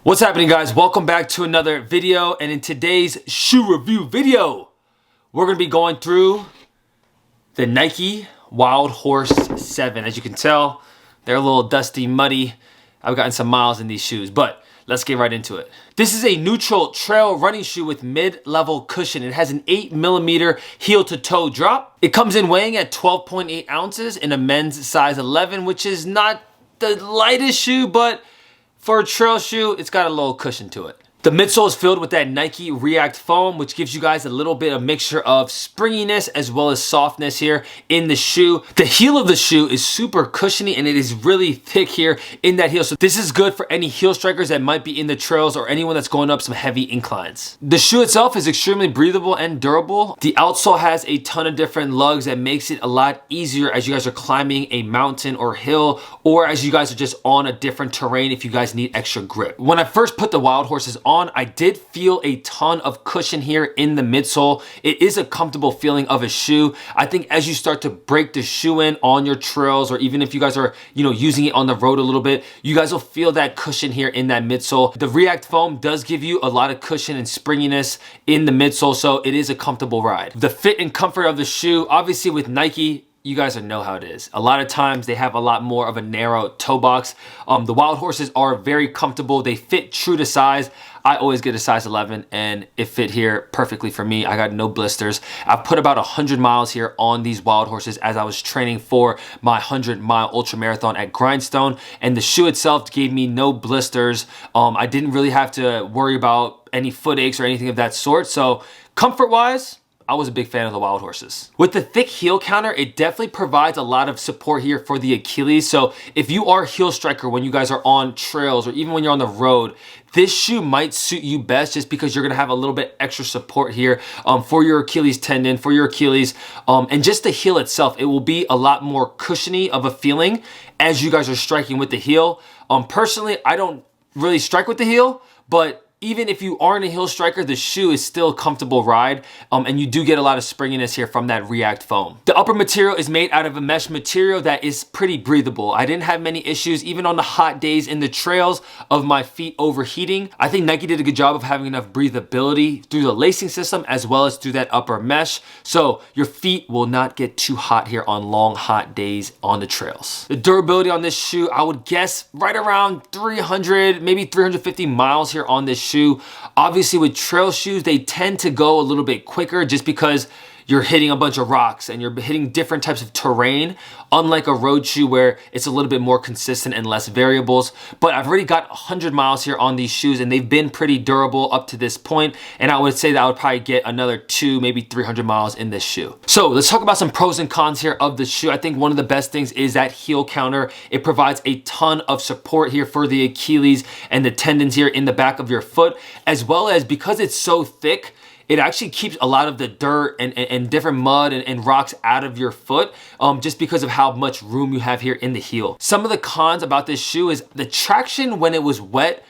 What's happening, guys? Welcome back to another video, and in today's shoe review video we're going to be going through the Nike Wildhorse 7. As you can tell, they're a little dusty, muddy. I've gotten some miles in these shoes, but let's get right into it. This is a neutral trail running shoe with mid-level cushion. It has an 8mm heel to toe drop. It comes in weighing at 12.8 ounces in a men's size 11, which is not the lightest shoe, but for a trail shoe, it's got a little cushion to it. The midsole is filled with that Nike React foam, which gives you guys a little bit of mixture of springiness as well as softness here in the shoe. The heel of the shoe is super cushiony and it is really thick here in that heel. So this is good for any heel strikers that might be in the trails or anyone that's going up some heavy inclines. The shoe itself is extremely breathable and durable. The outsole has a ton of different lugs that makes it a lot easier as you guys are climbing a mountain or hill, or as you guys are just on a different terrain if you guys need extra grip. When I first put the Wildhorses on, I did feel a ton of cushion here in the midsole. It is a comfortable feeling of a shoe. I think as you start to break the shoe in on your trails, or even if you guys are, using it on the road a little bit, you guys will feel that cushion here in that midsole. The React foam does give you a lot of cushion and springiness in the midsole, so it is a comfortable ride. The fit and comfort of the shoe, obviously with Nike, you guys know how it is. A lot of times they have a lot more of a narrow toe box. The Wildhorses are very comfortable. They fit true to size. I always get a size 11 and it fit here perfectly for me. I got no blisters. I've put about 100 miles here on these Wildhorses as I was training for my 100-mile ultra marathon at Grindstone, and the shoe itself gave me no blisters. I didn't really have to worry about any foot aches or anything of that sort. So comfort-wise, I was a big fan of the Wildhorses. With the thick heel counter, it definitely provides a lot of support here for the Achilles. So if you are a heel striker when you guys are on trails or even when you're on the road, this shoe might suit you best just because you're gonna have a little bit extra support here for your Achilles tendon, for your Achilles, and just the heel itself. It will be a lot more cushiony of a feeling as you guys are striking with the heel. Personally, I don't really strike with the heel, but even if you aren't a heel striker, the shoe is still a comfortable ride, and you do get a lot of springiness here from that React foam. The upper material is made out of a mesh material that is pretty breathable. I didn't have many issues, even on the hot days in the trails, of my feet overheating. I think Nike did a good job of having enough breathability through the lacing system as well as through that upper mesh, so your feet will not get too hot here on long, hot days on the trails. The durability on this shoe, I would guess right around 300, maybe 350 miles here on this shoe. Obviously with trail shoes, they tend to go a little bit quicker just because you're hitting a bunch of rocks and you're hitting different types of terrain, unlike a road shoe where it's a little bit more consistent and less variables. But I've already got 100 miles here on these shoes and they've been pretty durable up to this point, and I would say that I would probably get another 200, maybe 300 miles in this shoe. So let's talk about some pros and cons here of the shoe. I think one of the best things is that heel counter. It provides a ton of support here for the Achilles and the tendons here in the back of your foot, as well as because it's so thick, it actually keeps a lot of the dirt and different mud and rocks out of your foot, just because of how much room you have here in the heel. Some of the cons about this shoe is the traction when it was wet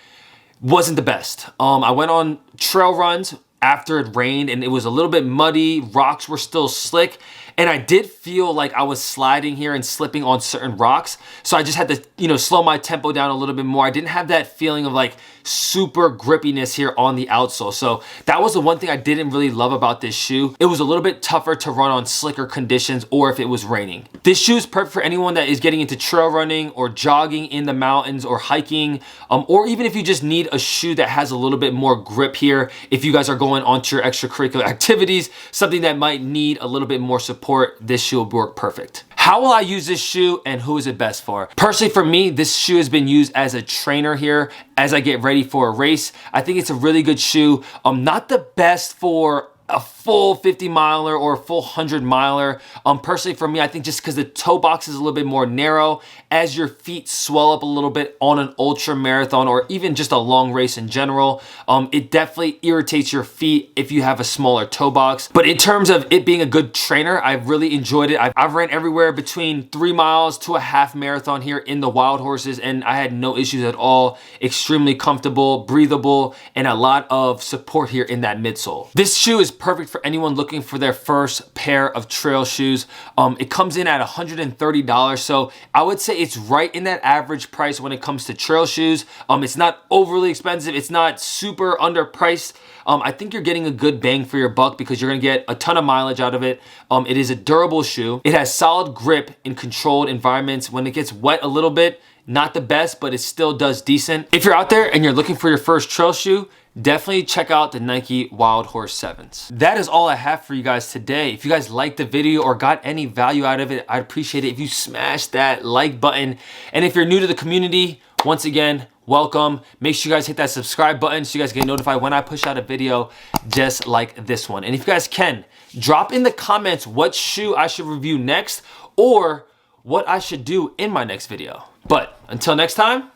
wasn't the best. I went on trail runs after it rained and it was a little bit muddy, rocks were still slick, and I did feel like I was sliding here and slipping on certain rocks. So I just had to, slow my tempo down a little bit more. I didn't have that feeling of like super grippiness here on the outsole. So that was the one thing I didn't really love about this shoe. It was a little bit tougher to run on slicker conditions or if it was raining. This shoe is perfect for anyone that is getting into trail running or jogging in the mountains or hiking, or even if you just need a shoe that has a little bit more grip here. If you guys are going onto your extracurricular activities, something that might need a little bit more support, this shoe will work perfect. How will I use this shoe and who is it best for? Personally, for me, this shoe has been used as a trainer here as I get ready for a race. I think it's a really good shoe. Not the best for a full 50 miler or a full 100 miler. Personally for me, I think just because the toe box is a little bit more narrow, as your feet swell up a little bit on an ultra marathon or even just a long race in general, it definitely irritates your feet if you have a smaller toe box. But in terms of it being a good trainer, I've really enjoyed it. I've ran everywhere between 3 miles to a half marathon here in the Wildhorses, and I had no issues at all. Extremely comfortable, breathable, and a lot of support here in that midsole. This shoe is perfect for anyone looking for their first pair of trail shoes. It comes in at $130, so I would say it's right in that average price when it comes to trail shoes. It's not overly expensive. It's not super underpriced. I think you're getting a good bang for your buck because you're gonna get a ton of mileage out of it. It is a durable shoe. It has solid grip in controlled environments. When it gets wet a little bit, not the best, but it still does decent. If you're out there and you're looking for your first trail shoe, definitely check out the Nike Wildhorse 7s. That is all I have for you guys today. If you guys liked the video or got any value out of it, I'd appreciate it if you smash that like button. And if you're new to the community, once again, welcome. Make sure you guys hit that subscribe button so you guys get notified when I push out a video just like this one. And if you guys can, drop in the comments what shoe I should review next or what I should do in my next video. But until next time,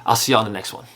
I'll see y'all in the next one.